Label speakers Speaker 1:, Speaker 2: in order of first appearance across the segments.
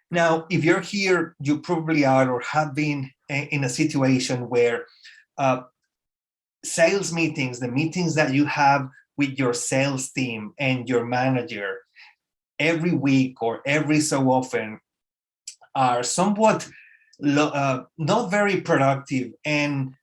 Speaker 1: Now, if you're here, you probably are or have been in a situation where uh, sales meetings, the meetings that you have with your sales team and your manager every week or every so often are somewhat not very productive. And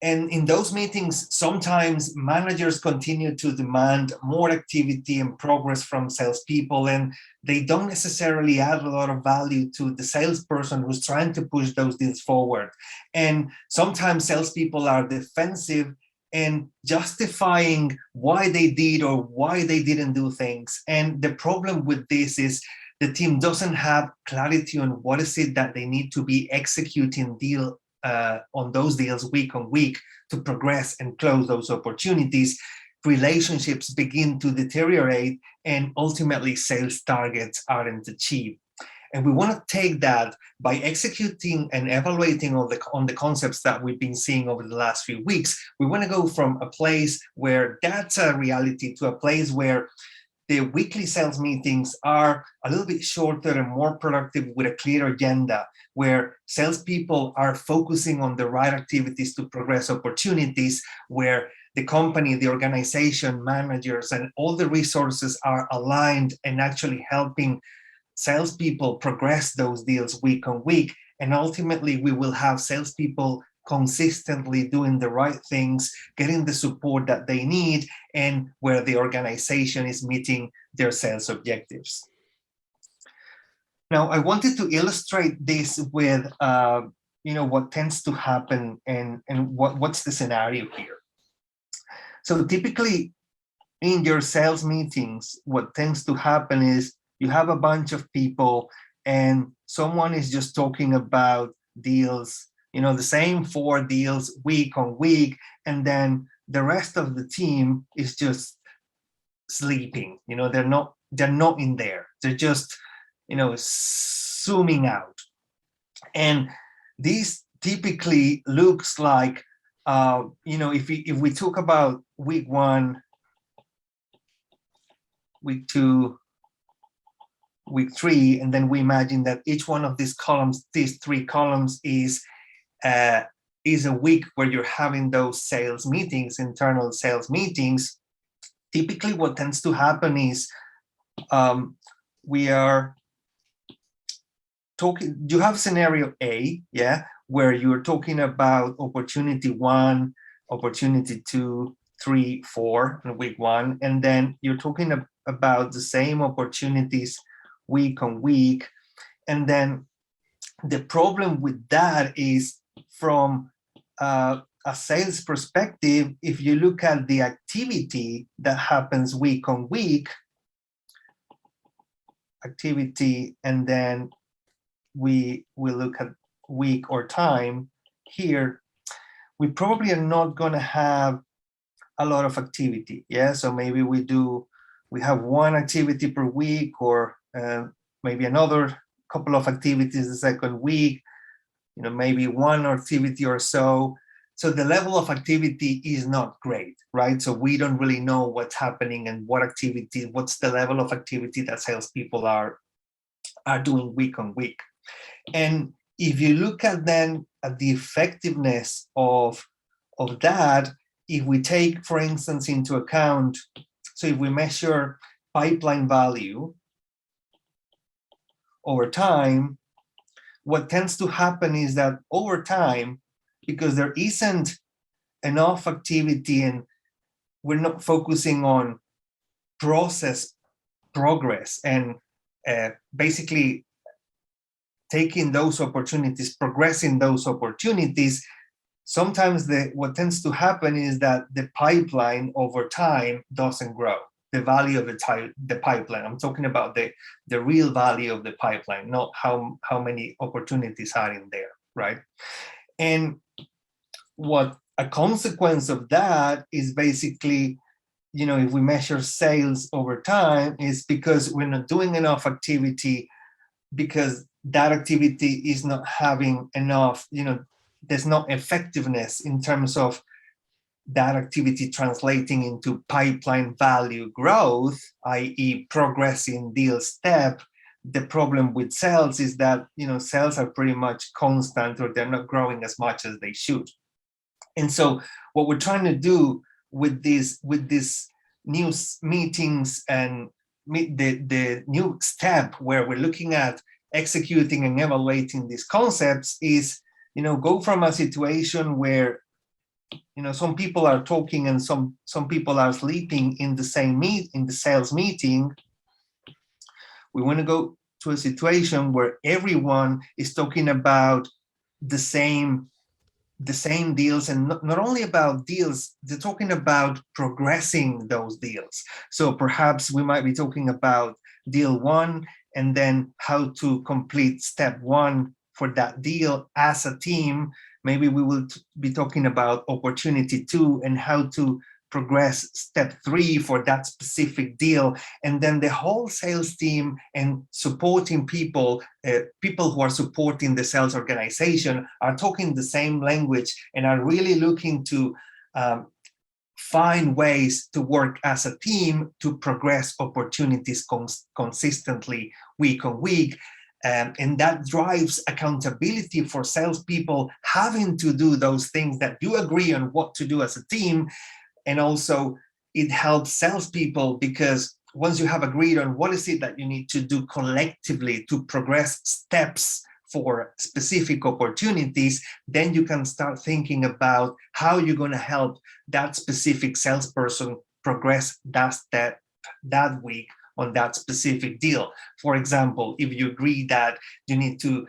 Speaker 1: in those meetings, sometimes managers continue to demand more activity and progress from salespeople, and they don't necessarily add a lot of value to the salesperson who's trying to push those deals forward. And sometimes salespeople are defensive and justifying why they did or why they didn't do things. And the problem with this is the team doesn't have clarity on what is it that they need to be executing on those deals week on week to progress and close those opportunities. Relationships begin to deteriorate, and ultimately sales targets aren't achieved. And we want to take that by executing and evaluating on the concepts that we've been seeing over the last few weeks. We want to go from a place where that's a reality to a place where the weekly sales meetings are a little bit shorter and more productive with a clear agenda, where salespeople are focusing on the right activities to progress opportunities, where the company, the organization, managers, and all the resources are aligned and actually helping salespeople progress those deals week on week. And ultimately, we will have salespeople consistently doing the right things, getting the support that they need, and where the organization is meeting their sales objectives. Now, I wanted to illustrate this with what tends to happen and what's the scenario here. So typically in your sales meetings, what tends to happen is you have a bunch of people and someone is just talking about deals, the same 4 deals week on week, and then the rest of the team is just sleeping. They're not in there. They're just, zooming out. And this typically looks like, if we talk about week 1, week 2, week 3, and then we imagine that each one of these columns, these 3 columns, is a week where you're having those sales meetings, internal sales meetings. Typically what tends to happen is we are talking, you have scenario A, where you're talking about opportunity 1, opportunity 2, 3, 4 in week 1, and then you're talking about the same opportunities week on week. And then the problem with that is, from a sales perspective, if you look at the activity that happens week on week, activity, and then we look at week or time here, we probably are not going to have a lot of activity. So maybe we have 1 activity per week, or maybe another couple of activities the second week, maybe 1 activity or so. So the level of activity is not great, right? So we don't really know what's happening and what's the level of activity that salespeople are doing week on week. And if you look at then at the effectiveness of that, if we take, for instance, into account, so if we measure pipeline value over time, what tends to happen is that over time, because there isn't enough activity and we're not focusing on process progress and basically taking those opportunities, progressing those opportunities, sometimes what tends to happen is that the pipeline over time doesn't grow. The value of the pipeline, I'm talking about the real value of the pipeline, not how many opportunities are in there, right? And what a consequence of that is basically, if we measure sales over time, is because we're not doing enough activity, because that activity is not having enough, there's no effectiveness in terms of that activity translating into pipeline value growth, i.e. progressing deal step the problem with sales is that, sales are pretty much constant, or they're not growing as much as they should. And so what we're trying to do with these new meetings and the new step where we're looking at executing and evaluating these concepts is, go from a situation where, some people are talking and some people are sleeping in the sales meeting. We want to go to a situation where everyone is talking about the same deals, and not only about deals, they're talking about progressing those deals. So perhaps we might be talking about deal 1 and then how to complete step 1 for that deal as a team. Maybe we will be talking about opportunity 2 and how to progress step 3 for that specific deal. And then the whole sales team and supporting people who are supporting the sales organization are talking the same language and are really looking to find ways to work as a team to progress opportunities consistently week on week. And that drives accountability for salespeople having to do those things that you agree on what to do as a team. And also it helps salespeople because once you have agreed on what is it that you need to do collectively to progress steps for specific opportunities, then you can start thinking about how you're going to help that specific salesperson progress that step that week on that specific deal. For example, if you agree that you need to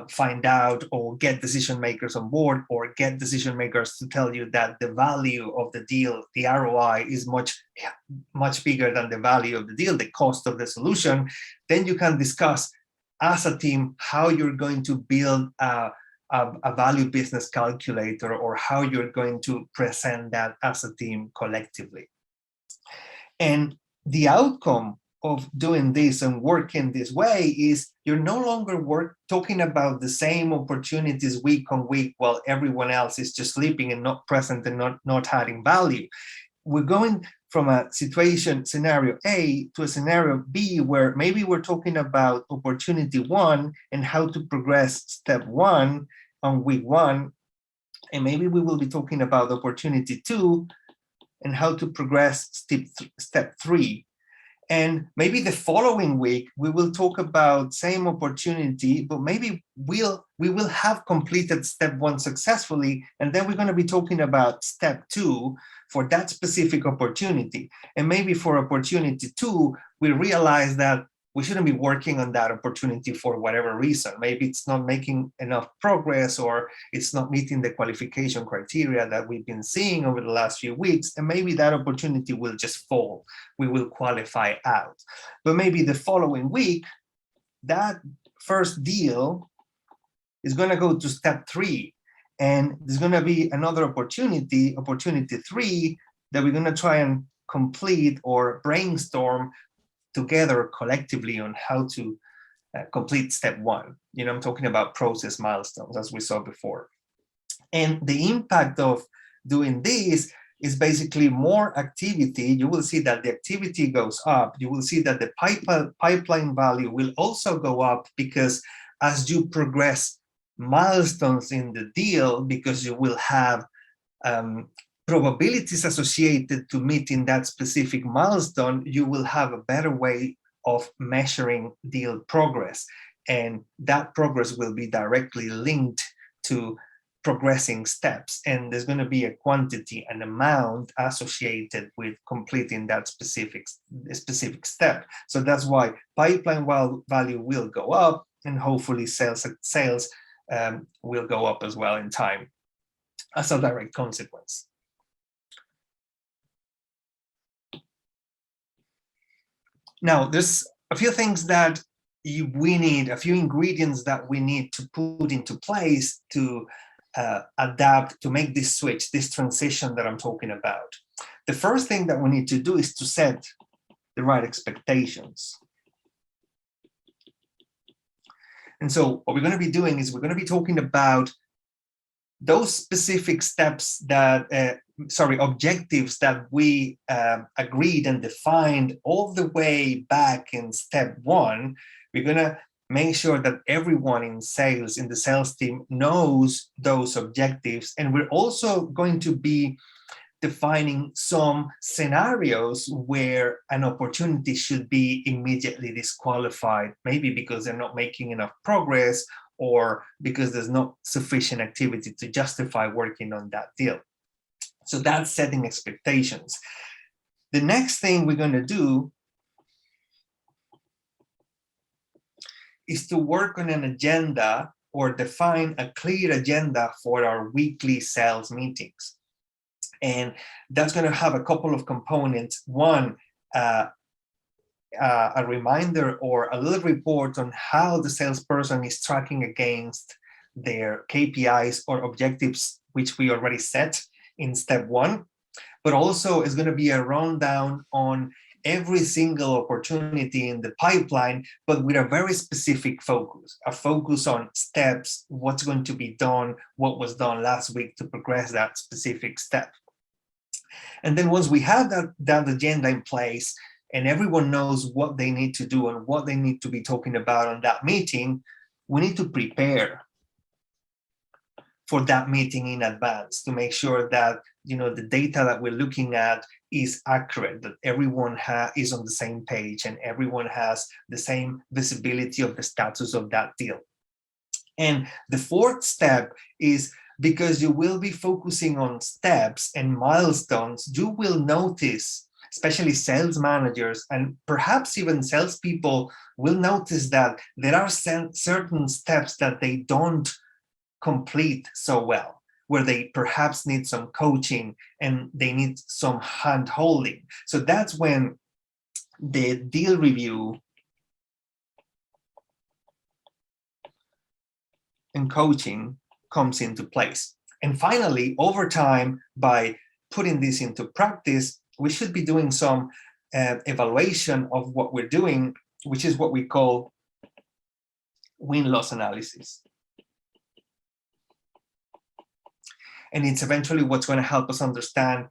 Speaker 1: find out or get decision makers on board, or get decision makers to tell you that the value of the deal, the ROI, is much bigger than the value of the deal, the cost of the solution, then you can discuss as a team how you're going to build a value business calculator, or how you're going to present that as a team collectively. And the outcome of doing this and working this way is you're no longer talking about the same opportunities week on week while everyone else is just sleeping and not present and not adding value. We're going from a scenario A to a scenario B, where maybe we're talking about opportunity 1 and how to progress step 1 on week 1, and maybe we will be talking about opportunity 2 and how to progress step 3. And maybe the following week, we will talk about same opportunity, but maybe we will have completed step 1 successfully. And then we're going to be talking about step 2 for that specific opportunity. And maybe for opportunity 2, we realize that we shouldn't be working on that opportunity for whatever reason. Maybe it's not making enough progress, or it's not meeting the qualification criteria that we've been seeing over the last few weeks. And maybe that opportunity will just fall. We will qualify out. But maybe the following week, that first deal is going to go to step 3. And there's going to be another opportunity 3, that we're going to try and complete or brainstorm together collectively on how to complete step 1. I'm talking about process milestones, as we saw before. And the impact of doing this is basically more activity. You will see that the activity goes up. You will see that the pipeline value will also go up, because as you progress milestones in the deal, because you will have probabilities associated to meeting that specific milestone, you will have a better way of measuring deal progress. And that progress will be directly linked to progressing steps. And there's going to be a quantity, an amount associated with completing that specific step. So that's why pipeline value will go up, and hopefully sales will go up as well in time as a direct consequence. Now, there's a few things that we need, a few ingredients that we need to put into place to adapt, to make this switch, this transition that I'm talking about. The first thing that we need to do is to set the right expectations. And so what we're going to be doing is we're going to be talking about those specific steps that, objectives that we agreed and defined all the way back in step 1. We're going to make sure that everyone in sales, in the sales team, knows those objectives. And we're also going to be defining some scenarios where an opportunity should be immediately disqualified, maybe because they're not making enough progress or because there's not sufficient activity to justify working on that deal. So that's setting expectations. The next thing we're going to do is to work on an agenda or define a clear agenda for our weekly sales meetings. And that's going to have a couple of components. One, a reminder or a little report on how the salesperson is tracking against their KPIs or objectives, which we already set in step one. But also it's going to be a rundown on every single opportunity in the pipeline, but with a very specific focus, a focus on steps, what's going to be done, what was done last week to progress that specific step. And then once we have that agenda in place and everyone knows what they need to do and what they need to be talking about on that meeting, we need to prepare for that meeting in advance to make sure that the data that we're looking at is accurate, that everyone is on the same page and everyone has the same visibility of the status of that deal. And the fourth step is, because you will be focusing on steps and milestones, you will notice, especially sales managers and perhaps even salespeople will notice that there are certain steps that they don't complete so well, where they perhaps need some coaching and they need some hand holding. So that's when the deal review and coaching comes into place. And finally, over time, by putting this into practice, we should be doing some evaluation of what we're doing, which is what we call win-loss analysis. And it's eventually what's going to help us understand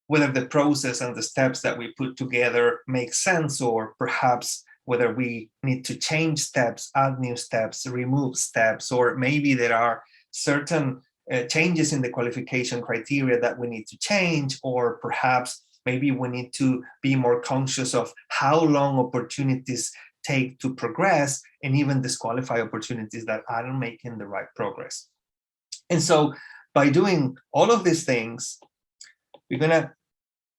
Speaker 1: whether the process and the steps that we put together make sense, or perhaps whether we need to change steps, add new steps, remove steps, or maybe there are certain changes in the qualification criteria that we need to change, or perhaps maybe we need to be more conscious of how long opportunities take to progress and even disqualify opportunities that aren't making the right progress. And so by doing all of these things, we're going to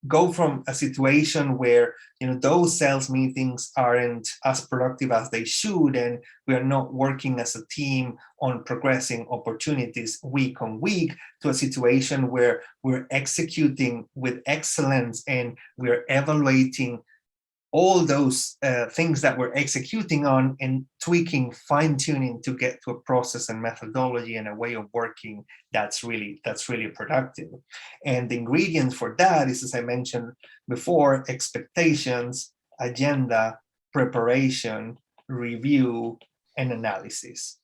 Speaker 1: go from a situation where those sales meetings aren't as productive as they should, and we are not working as a team on progressing opportunities week on week, to a situation where we're executing with excellence and we're evaluating all those things that we're executing on and tweaking, fine-tuning to get to a process and methodology and a way of working that's really productive. And the ingredients for that is, as I mentioned before, expectations, agenda, preparation, review, and analysis.